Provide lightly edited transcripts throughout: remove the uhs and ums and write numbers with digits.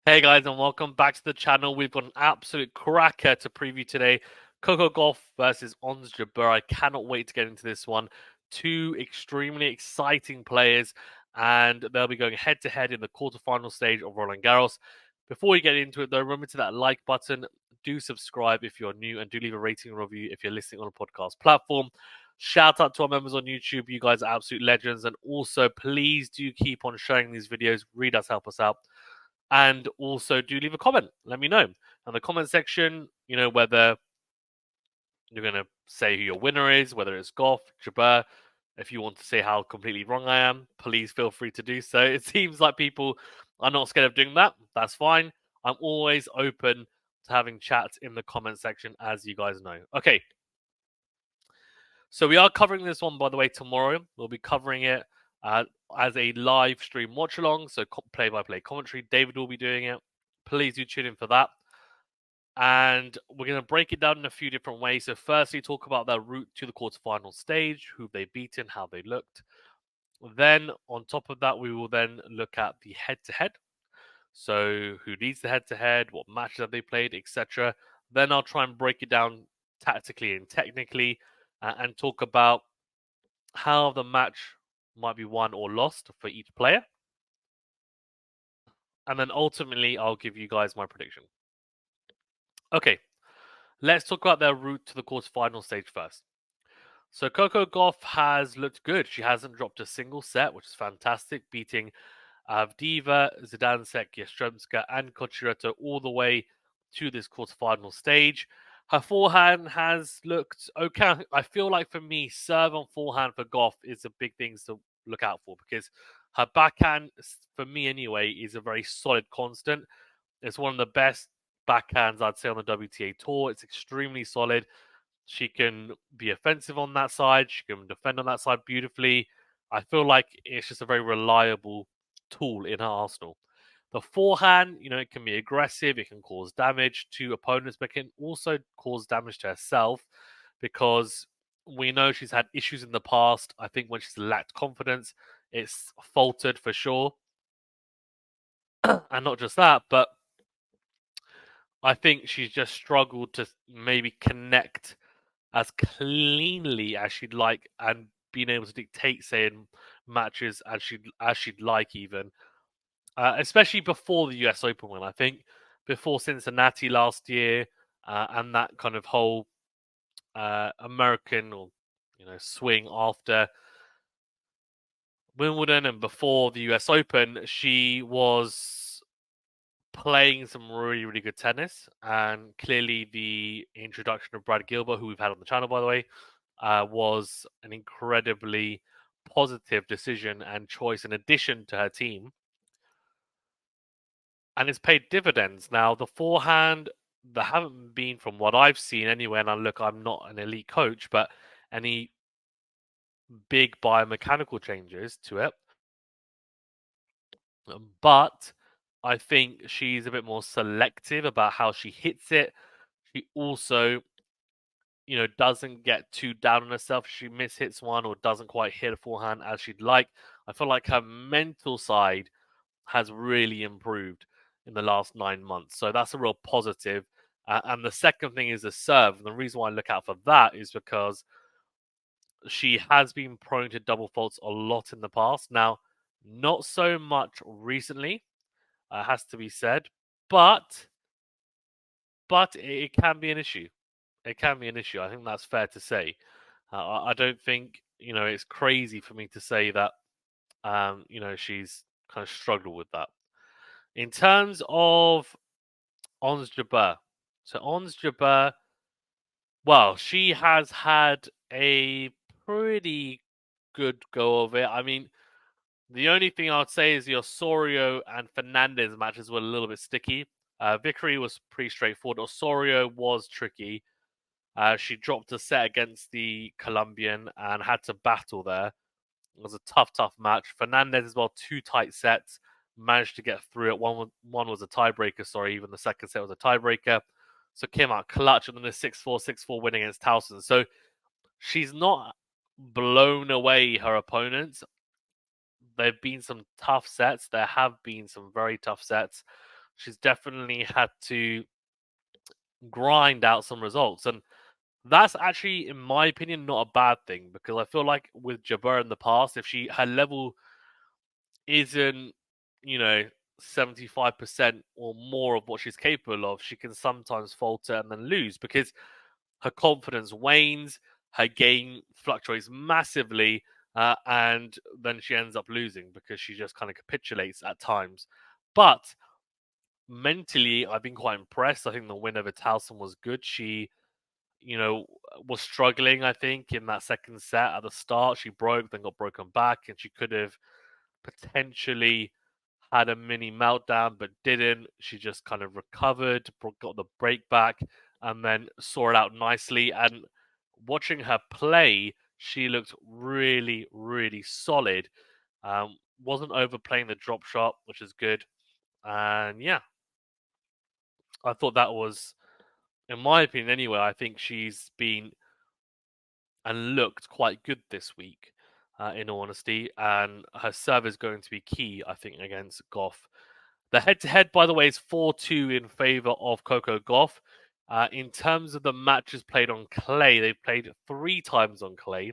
Hey guys, and welcome back to the channel. We've got an absolute cracker to preview today. Coco Gauff versus Ons Jabeur. I cannot wait to get into this one. Two extremely exciting players, and they'll be going head to head in the quarterfinal stage of Roland Garros. Before we get into it, though, remember to that like button. Do subscribe if you're new, and do leave a rating and review if you're listening on a podcast platform. Shout out to our members on YouTube. You guys are absolute legends, and also please do keep on sharing these videos. Really does help us out. And also do leave a comment. Let me know in the comment section, whether you're going to say who your winner is, whether it's Gauff, Jabeur. If you want to say how completely wrong I am, please feel free to do so. It seems like people are not scared of doing that. That's fine. I'm always open to having chats in the comment section, as you guys know. Okay. So we are covering this one, by the way, tomorrow. We'll be covering it as a live stream watch along. So play-by-play commentary. David will be doing it. Please do tune in for that. And we're going to break it down in a few different ways. So firstly, talk about their route to the quarterfinal stage, who they've beaten, how they looked. Then on top of that, we will then look at the head-to-head. So who leads the head-to-head, what matches have they played, etc. Then I'll try and break it down tactically and technically and talk about how the match might be won or lost for each player. And then ultimately, I'll give you guys my prediction. Okay, let's talk about their route to the quarterfinal stage first. So Coco Gauff has looked good. She hasn't dropped a single set, which is fantastic, beating Avdiva, Zidansek, Yastremska, and Kochireto all the way to this quarterfinal stage. Her forehand has looked okay. I feel like for me, serve on forehand for Gauff is a big thing to look out for because her backhand, for me anyway, is a very solid constant. It's one of the best backhands I'd say on the WTA tour. It's extremely solid. She can be offensive on that side. She can defend on that side beautifully. I feel like it's just a very reliable tool in her arsenal. The forehand, it can be aggressive. It can cause damage to opponents, but can also cause damage to herself because we know she's had issues in the past. I think when she's lacked confidence, it's faltered for sure. And not just that, but I think she's just struggled to maybe connect as cleanly as she'd like and being able to dictate, say, in matches as she'd like, even especially before the US Open win. I think before Cincinnati last year and that kind of whole American or swing after Wimbledon and before the US Open, she was playing some really, really good tennis. And clearly the introduction of Brad Gilbert, who we've had on the channel, by the way, was an incredibly positive decision and choice in addition to her team. And it's paid dividends. Now, the forehand, there haven't been, from what I've seen anyway, and look, I'm not an elite coach, but any big biomechanical changes to it. But I think she's a bit more selective about how she hits it. She also, doesn't get too down on herself. She mishits one or doesn't quite hit a forehand as she'd like. I feel like her mental side has really improved in the last 9 months. So that's a real positive. And the second thing is the serve. And the reason why I look out for that is because she has been prone to double faults a lot in the past. Now, not so much recently, has to be said, but it can be an issue. It can be an issue. I think that's fair to say. I don't think it's crazy for me to say that she's kind of struggled with that. In terms of Ons Jabeur, so Ons Jabeur, well, she has had a pretty good go of it. I mean, the only thing I would say is the Osorio and Fernandez matches were a little bit sticky. Vickery was pretty straightforward. Osorio was tricky. She dropped a set against the Colombian and had to battle there. It was a tough, tough match. Fernandez as well, 2 tight sets. Managed to get through it. One was a tiebreaker, sorry. Even the second set was a tiebreaker. So came out clutch and then a 6-4, 6-4 win against Towson. So she's not blown away her opponents. There have been some tough sets. There have been some very tough sets. she's definitely had to grind out some results. And that's actually, in my opinion, not a bad thing because I feel like with Jabeur in the past, if her level isn't, you know, 75% or more of what she's capable of, she can sometimes falter and then lose because her confidence wanes, her game fluctuates massively, and then she ends up losing because she just kind of capitulates at times. But mentally, I've been quite impressed. I think the win over Towson was good. She, you know, was struggling, I think, in that second set at the start. She broke, then got broken back, and she could have potentially had a mini meltdown, but didn't. She just kind of recovered, got the break back, and then saw it out nicely. And watching her play, she looked really, really solid. Wasn't overplaying the drop shot, which is good. And yeah, I thought that was, in my opinion anyway, I think she's been and looked quite good this week, in all honesty. And her serve is going to be key, I think, against Gauff. The head-to-head, by the way, is 4-2 in favor of Coco Gauff. In terms of the matches played on clay, they've played 3 times on clay.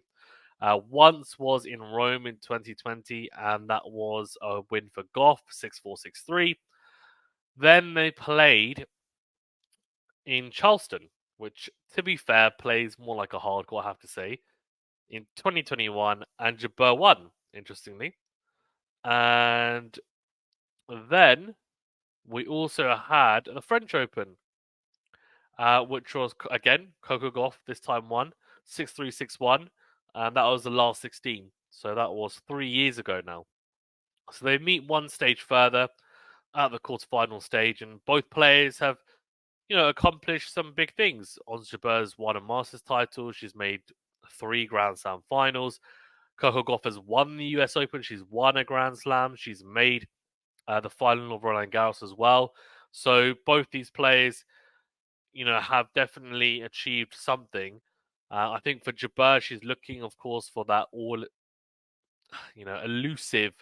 Once was in Rome in 2020, and that was a win for Gauff, 6-4, 6-3. Then they played in Charleston, which, to be fair, plays more like a hardcore, I have to say, in 2021, and Jabeur won, interestingly. And then we also had the French Open, which was, again, Coco Gauff this time won, 6-3, 6-1, and that was the last 16. So that was 3 years ago now. So they meet one stage further at the quarterfinal stage, and both players have, accomplished some big things. Ons Jabeur's won a Masters title. She's made 3 Grand Slam finals. Coco Gauff has won the US Open. She's won a Grand Slam. She's made the final of Roland Garros as well. So both these players, have definitely achieved something. I think for Jabeur, she's looking, of course, for that all, elusive,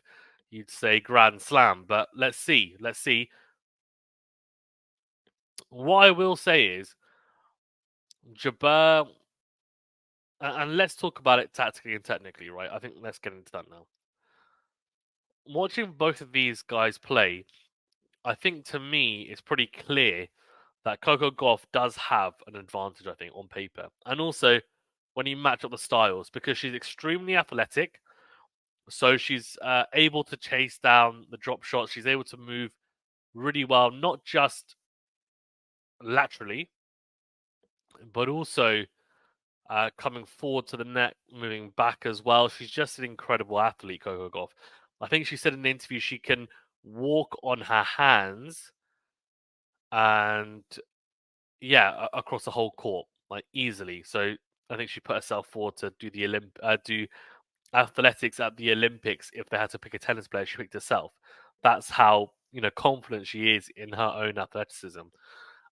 you'd say, Grand Slam. But let's see. Let's see. What I will say is Jabeur, and let's talk about it tactically and technically, right? I think let's get into that now. Watching both of these guys play, I think to me it's pretty clear that Coco Gauff does have an advantage, I think, on paper. And also when you match up the styles, because she's extremely athletic. So she's able to chase down the drop shots. She's able to move really well, not just laterally, but also coming forward to the net, moving back as well. She's just an incredible athlete, Coco Gauff. I think she said in an interview she can walk on her hands and yeah, across the whole court like easily. So I think she put herself forward to do do athletics at the Olympics. If they had to pick a tennis player, she picked herself. That's how confident she is in her own athleticism,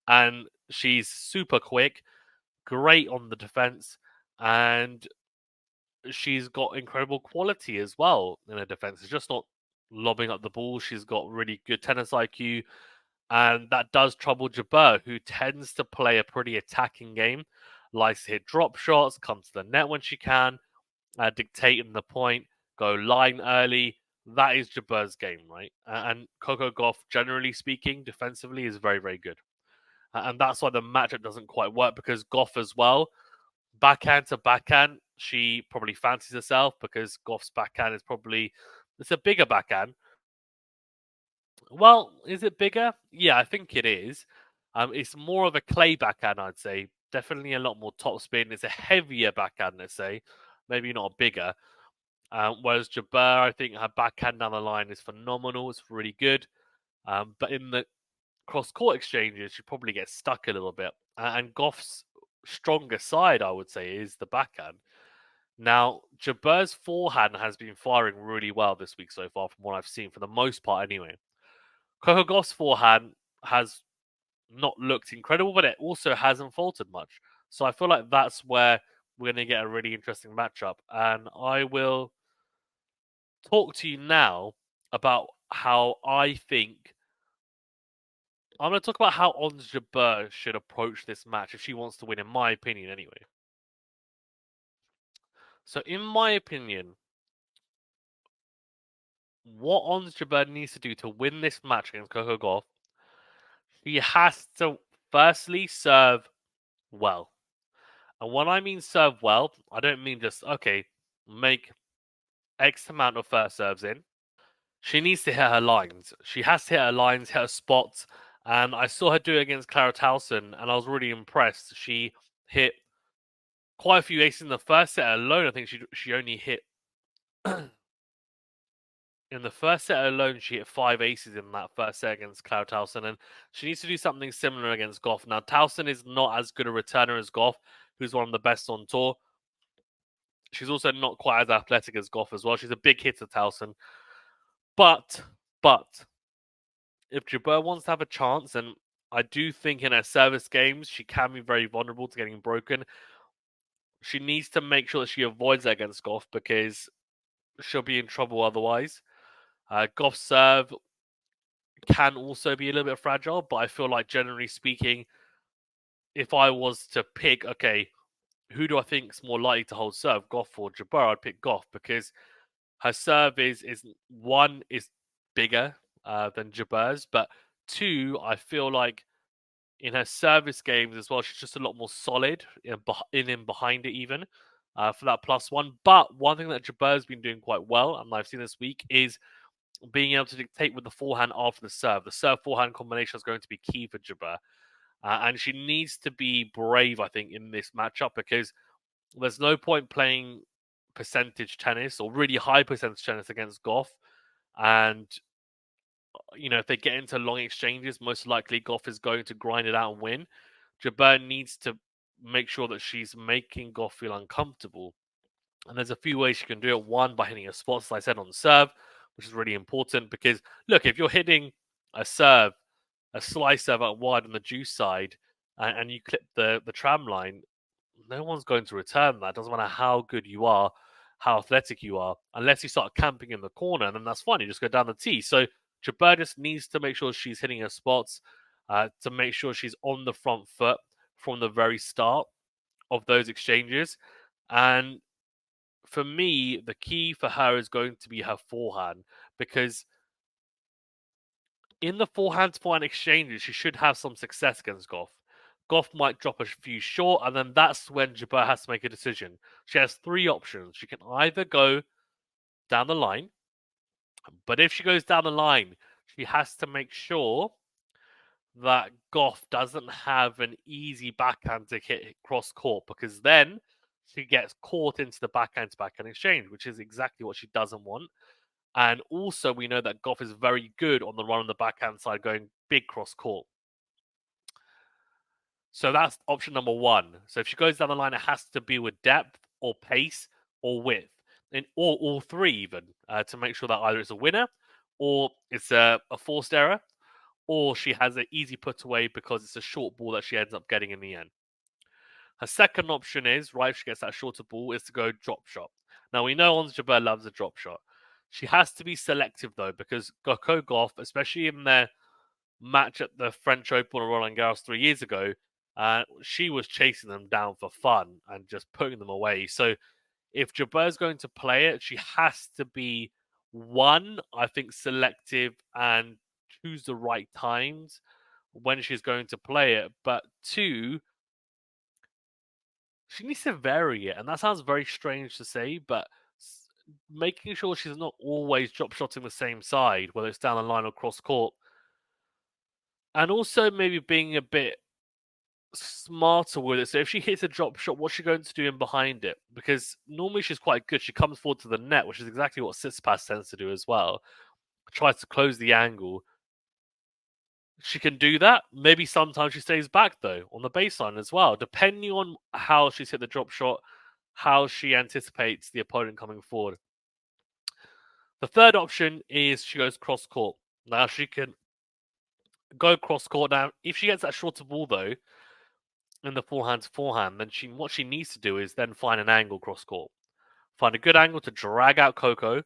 and she's super quick, great on the defense, and she's got incredible quality as well in her defense. It's just not lobbing up the ball. She's got really good tennis IQ, and that does trouble Jabeur, who tends to play a pretty attacking game, likes to hit drop shots, come to the net when she can, dictating the point, go line early. That is Jabeur's game, right? And Coco Gauff, generally speaking, defensively is very, very good. And that's why the matchup doesn't quite work because Gauff as well, backhand to backhand, she probably fancies herself because Gauff's backhand is probably, it's a bigger backhand. Well, is it bigger? Yeah, I think it is. It's more of a clay backhand, I'd say. Definitely a lot more topspin. It's a heavier backhand, let's say. Maybe not bigger. Whereas Jabeur, I think her backhand down the line is phenomenal. It's really good. But in the cross-court exchanges, she probably gets stuck a little bit. And Gauff's stronger side, I would say, is the backhand. Now, Jabeur's forehand has been firing really well this week so far, from what I've seen, for the most part anyway. Coco Gauff's forehand has not looked incredible, but it also hasn't faltered much. So I feel like that's where we're going to get a really interesting matchup. And I will talk to you now about how I think I'm going to talk about how Ons Jabeur should approach this match if she wants to win, in my opinion, anyway. So, in my opinion, what Ons Jabeur needs to do to win this match against Coco Gauff, she has to firstly serve well. And when I mean serve well, I don't mean just, okay, make X amount of first serves in. She needs to hit her lines. She has to hit her lines, hit her spots. And I saw her do it against Clara Towson, and I was really impressed. She hit quite a few aces in the first set alone. I think she only hit in the first set alone. She hit 5 aces in that first set against Clara Towson, and she needs to do something similar against Gauff. Now Towson is not as good a returner as Gauff, who's one of the best on tour. She's also not quite as athletic as Gauff as well. She's a big hitter, Towson. But if Jabeur wants to have a chance, and I do think in her service games she can be very vulnerable to getting broken, she needs to make sure that she avoids that against Gauff because she'll be in trouble otherwise. Gauff's serve can also be a little bit fragile, but I feel like generally speaking, if I was to pick, okay, who do I think is more likely to hold serve, Gauff or Jabeur? I'd pick Gauff because her serve is one is bigger than Jabeur's, but two, I feel like in her service games as well, she's just a lot more solid in and behind it even for that +1. But one thing that Jabeur's been doing quite well, and I've seen this week, is being able to dictate with the forehand after the serve. The serve forehand combination is going to be key for Jabeur. And she needs to be brave, I think, in this matchup because there's no point playing percentage tennis or really high percentage tennis against Gauff. And, if they get into long exchanges, most likely Gauff is going to grind it out and win. Jabeur needs to make sure that she's making Gauff feel uncomfortable. And there's a few ways she can do it. One, by hitting a spot, as I said, on serve, which is really important because, look, if you're hitting a serve, a slice serve out wide on the juice side, and you clip the tram line, no one's going to return that. Doesn't matter how good you are, how athletic you are, unless you start camping in the corner, and then that's fine. You just go down the tee. So Jabeur just needs to make sure she's hitting her spots, to make sure she's on the front foot from the very start of those exchanges. And for me, the key for her is going to be her forehand because in the forehand to forehand exchanges, she should have some success against Gauff. Gauff might drop a few short, and then that's when Jabeur has to make a decision. She has three options. She can either go down the line, but if she goes down the line, she has to make sure that Gauff doesn't have an easy backhand to hit cross court because then she gets caught into the backhand to backhand exchange, which is exactly what she doesn't want. And also, we know that Gauff is very good on the run on the backhand side, going big cross court. So that's option number one. So if she goes down the line, it has to be with depth or pace or width, or all three even, to make sure that either it's a winner or it's a forced error, or she has an easy put away because it's a short ball that she ends up getting in the end. Her second option is, right, if she gets that shorter ball, is to go drop shot. Now we know Ons Jabeur loves a drop shot. She has to be selective though, because Coco Gauff, especially in their match at the French Open or Roland Garros 3 years ago, she was chasing them down for fun and just putting them away. So if Jabeur's going to play it, she has to be one, I think, selective and choose the right times when she's going to play it. But two, she needs to vary it. And that sounds very strange to say, but making sure she's not always drop shotting the same side, whether it's down the line or cross court. And also maybe being a bit smarter with it. So if she hits a drop shot, what's she going to do in behind it? Because normally she's quite good. She comes forward to the net, which is exactly what Tsitsipas tends to do as well. Tries to close the angle. She can do that. Maybe sometimes she stays back though on the baseline as well, depending on how she's hit the drop shot, how she anticipates the opponent coming forward. The third option is she goes cross court. Now she can go cross court. Now, if she gets that shorter ball though, in the forehand to forehand, then what she needs to do is then find an angle cross court. Find a good angle to drag out Coco,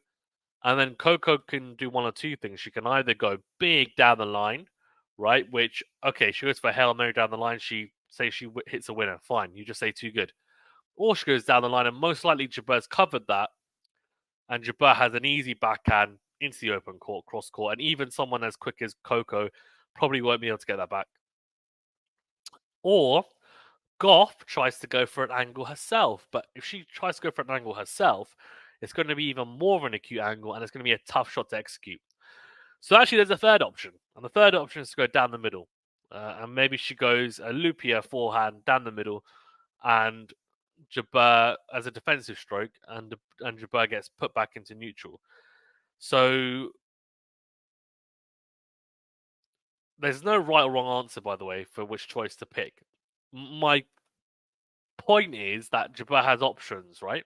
and then Coco can do one or two things. She can either go big down the line, right? Which, okay, she goes for a Hail Mary down the line. She hits a winner. Fine. You just say too good. Or she goes down the line, and most likely Jabeur's covered that, and Jabeur has an easy backhand into the open court, cross court, and even someone as quick as Coco probably won't be able to get that back. Or Gauff tries to go for an angle herself, but if she tries to go for an angle herself, it's going to be even more of an acute angle, and it's going to be a tough shot to execute. So actually, there's a third option, and the third option is to go down the middle, and maybe she goes a loopia forehand down the middle, and Jabeur as a defensive stroke, and Jabeur gets put back into neutral. So there's no right or wrong answer, by the way, for which choice to pick. My point is that Jabeur has options, right?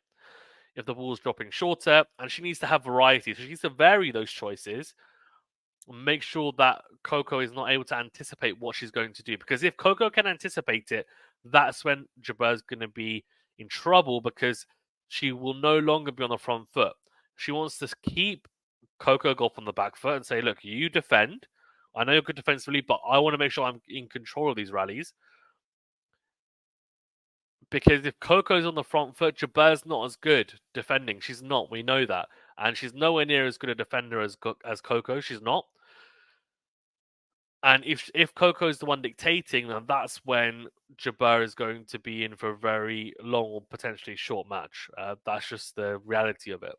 If the ball's dropping shorter, and she needs to have variety, so she needs to vary those choices. Make sure that Coco is not able to anticipate what she's going to do. Because if Coco can anticipate it, that's when Jabeur's going to be in trouble because she will no longer be on the front foot. She wants to keep Coco Gauff on the back foot and say, look, you defend. I know you're good defensively, but I want to make sure I'm in control of these rallies. Because if Coco's on the front foot, Jabeur's not as good defending. She's not. We know that. And she's nowhere near as good a defender as Coco. She's not. And if Coco is the one dictating, then that's when Jabeur is going to be in for a very long or potentially short match. That's just the reality of it.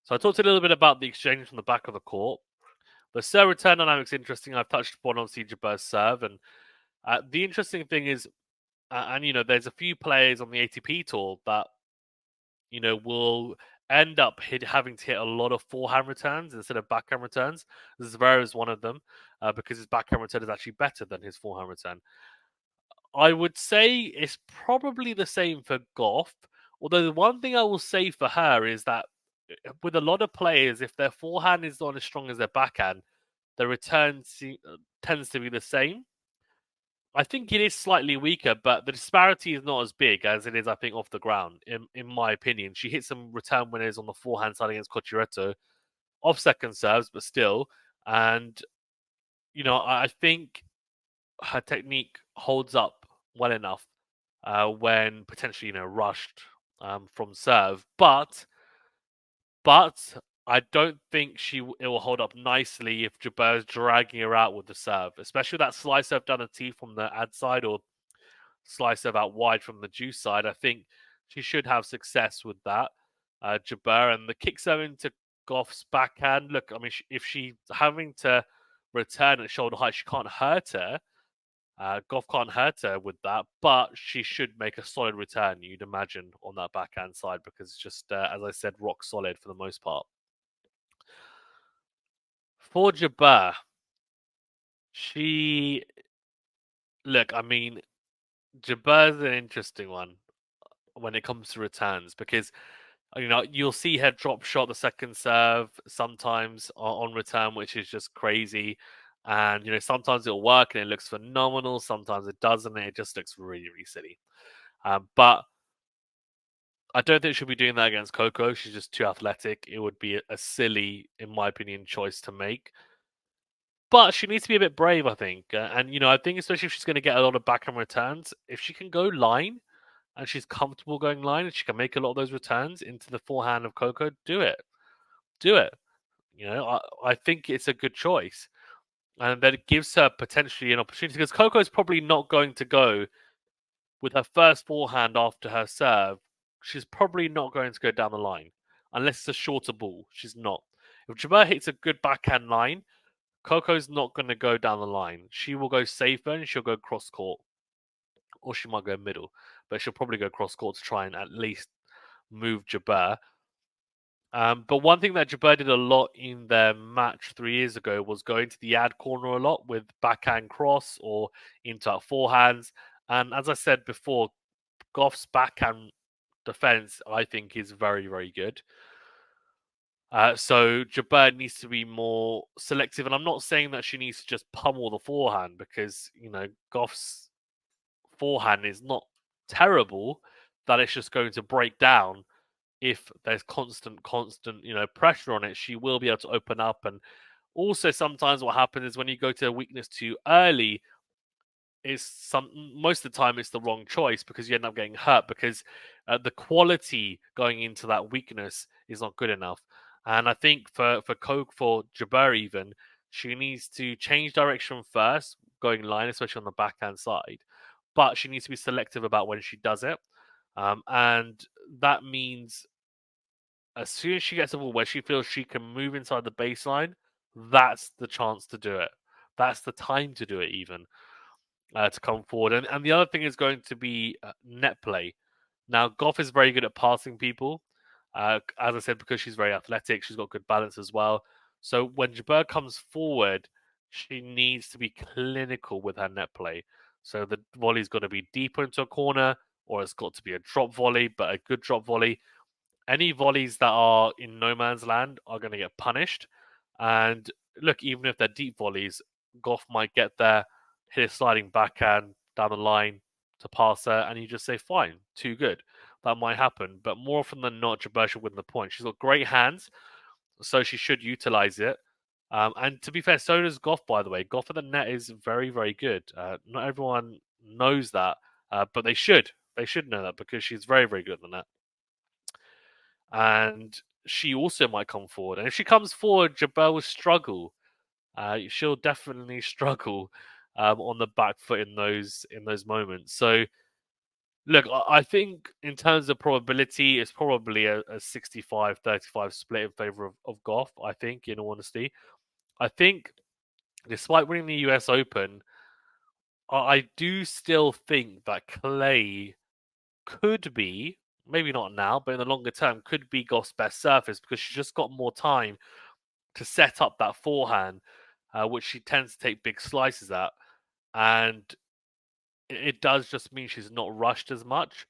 So I talked a little bit about the exchange from the back of the court. The serve return dynamic's interesting. I've touched upon obviously Jabeur's serve, and the interesting thing is, and there's a few players on the ATP tour that will end up having to hit a lot of forehand returns instead of backhand returns. Zverev is one of them because his backhand return is actually better than his forehand return. I would say it's probably the same for Gauff, although the one thing I will say for her is that with a lot of players, if their forehand is not as strong as their backhand, the return tends to be the same. I think it is slightly weaker, but the disparity is not as big as it is, I think, off the ground, in my opinion. She hit some return winners on the forehand side against Cocciaretto, off second serves, but still. And, I think her technique holds up well enough when potentially, rushed from serve. But I don't think it will hold up nicely if Jabeur's dragging her out with the serve, especially that slice serve down the tee from the ad side or slice serve out wide from the juice side. I think she should have success with that. Jabeur and the kick serve into Gauff's backhand. Look, I mean, if she's having to return at shoulder height, she can't hurt her. Gauff can't hurt her with that, but she should make a solid return, you'd imagine, on that backhand side because it's just, as I said, rock solid for the most part. For Jabeur, look, I mean, Jabeur's an interesting one when it comes to returns because you'll see her drop shot the second serve sometimes on return, which is just crazy. And sometimes it'll work and it looks phenomenal. Sometimes it doesn't. And it just looks really, really silly. But I don't think she'll be doing that against Coco. She's just too athletic. It would be a silly, in my opinion, choice to make. But she needs to be a bit brave, I think. And I think especially if she's going to get a lot of backhand returns, if she can go line and she's comfortable going line and she can make a lot of those returns into the forehand of Coco, do it. Do it. I think it's a good choice. And that it gives her potentially an opportunity because Coco is probably not going to go with her first forehand after her serve. She's probably not going to go down the line unless it's a shorter ball. She's not. If Jabeur hits a good backhand line, Coco's not going to go down the line. She will go safer and she'll go cross court. Or she might go middle. But she'll probably go cross court to try and at least move Jabeur. But one thing that Jabeur did a lot in their match 3 years ago was going to the ad corner a lot with backhand cross or into forehands. And as I said before, Gauff's backhand defense, I think, is very, very good. So Jabeur needs to be more selective. And I'm not saying that she needs to just pummel the forehand because, Gauff's forehand is not terrible, that it's just going to break down. If there's constant, pressure on it, she will be able to open up and Also, sometimes what happens is when you go to a weakness too early, most of the time it's the wrong choice because you end up getting hurt because the quality going into that weakness is not good enough. And I think for Jabeur even, she needs to change direction first, going line, especially on the backhand side. But she needs to be selective about when she does it. And that means as soon as she gets a ball where she feels she can move inside the baseline, that's the chance to do it. That's the time to do it, even to come forward. And the other thing is going to be net play. Now, Goff is very good at passing people. As I said, because she's very athletic, she's got good balance as well. So when Jabeur comes forward, she needs to be clinical with her net play. So the volley's got to be deeper into a corner, or it's got to be a drop volley, but a good drop volley. Any volleys that are in no man's land are going to get punished. And look, even if they're deep volleys, Goff might get there, hit a sliding backhand down the line to pass her, and you just say, fine, too good. That might happen. But more often than not, Jabeur should win the point. She's got great hands, so she should utilize it. And to be fair, so does Goff, by the way. Goff at the net is very, very good. Not everyone knows that, but they should. They should know that because she's very, very good at the net. And she also might come forward. And if she comes forward, Jabeur will struggle. She'll definitely struggle on the back foot in those moments. So look, I think in terms of probability, it's probably a 65-35 split in favor of Goff, I think, in all honesty. I think despite winning the US Open, I do still think that Clay could be, maybe not now, but in the longer term, could be Goff's best surface because she's just got more time to set up that forehand, which she tends to take big slices at. And it does just mean she's not rushed as much.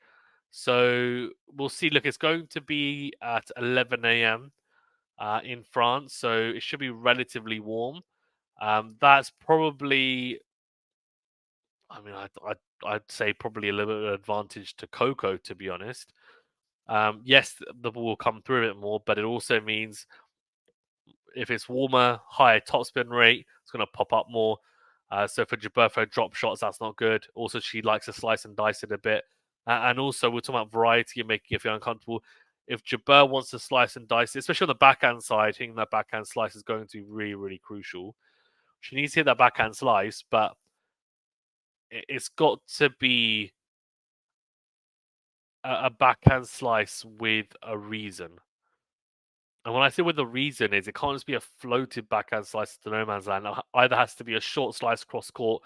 So we'll see. Look, it's going to be at 11 a.m. In France, so it should be relatively warm. That's probably, I mean, I'd say probably a little bit of advantage to Coco, to be honest. Yes, the ball will come through a bit more, but it also means if it's warmer, higher topspin rate, it's going to pop up more. So for Jabeur drop shots, that's not good. Also, she likes to slice and dice it a bit. And also, we're talking about variety and making it feel uncomfortable. If Jabeur wants to slice and dice it, especially on the backhand side, hitting that backhand slice is going to be really, really crucial. She needs to hit that backhand slice, but it's got to be a backhand slice with a reason. And when I say with a reason is it can't just be a floated backhand slice to no man's land. It either has to be a short slice cross court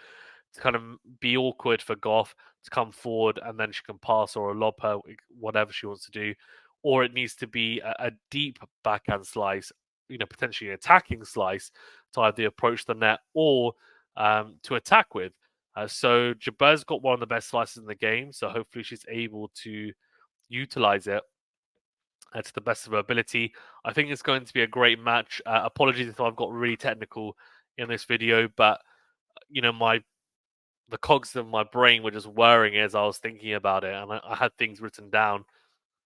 to kind of be awkward for Goff to come forward and then she can pass or lob her, whatever she wants to do. Or it needs to be a deep backhand slice, potentially an attacking slice to either approach the net or to attack with. So Jabeur's got one of the best slices in the game. So hopefully she's able to utilize it to the best of her ability. I think it's going to be a great match. Apologies if I've got really technical in this video, but the cogs of my brain were just whirring as I was thinking about it, and I had things written down,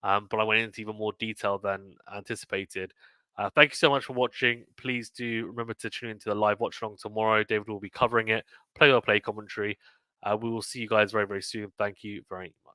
but I went into even more detail than anticipated. Thank you so much for watching. Please do remember to tune into the live watch along tomorrow. David will be covering it, play-by-play commentary. We will see you guys very, very soon. Thank you very much.